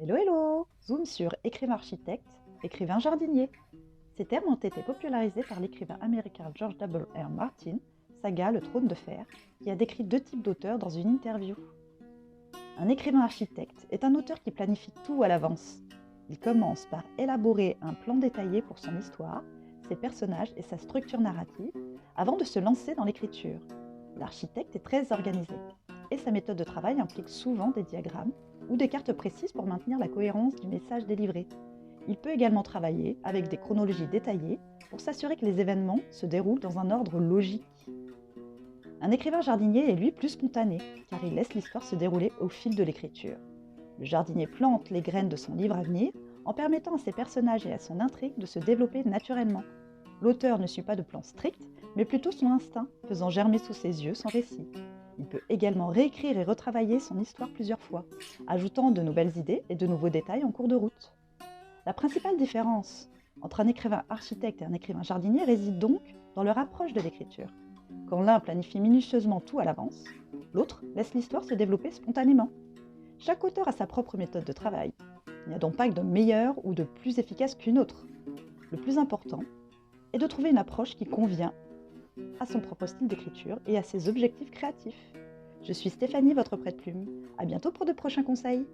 Hello hello! Zoom sur écrivain architecte, écrivain jardinier. Ces termes ont été popularisés par l'écrivain américain George W. R. Martin, saga Le Trône de Fer, qui a décrit deux types d'auteurs dans une interview. Un écrivain architecte est un auteur qui planifie tout à l'avance. Il commence par élaborer un plan détaillé pour son histoire, ses personnages et sa structure narrative, avant de se lancer dans l'écriture. L'architecte est très organisé, et sa méthode de travail implique souvent des diagrammes ou des cartes précises pour maintenir la cohérence du message délivré. Il peut également travailler avec des chronologies détaillées pour s'assurer que les événements se déroulent dans un ordre logique. Un écrivain jardinier est lui plus spontané, car il laisse l'histoire se dérouler au fil de l'écriture. Le jardinier plante les graines de son livre à venir en permettant à ses personnages et à son intrigue de se développer naturellement. L'auteur ne suit pas de plan strict, mais plutôt son instinct, faisant germer sous ses yeux son récit. Il peut également réécrire et retravailler son histoire plusieurs fois, ajoutant de nouvelles idées et de nouveaux détails en cours de route. La principale différence entre un écrivain architecte et un écrivain jardinier réside donc dans leur approche de l'écriture. Quand l'un planifie minutieusement tout à l'avance, l'autre laisse l'histoire se développer spontanément. Chaque auteur a sa propre méthode de travail. Il n'y a donc pas de meilleure ou de plus efficace qu'une autre. Le plus important est de trouver une approche qui convient à son propre style d'écriture et à ses objectifs créatifs. Je suis Stéphanie, votre prête-plume. À bientôt pour de prochains conseils.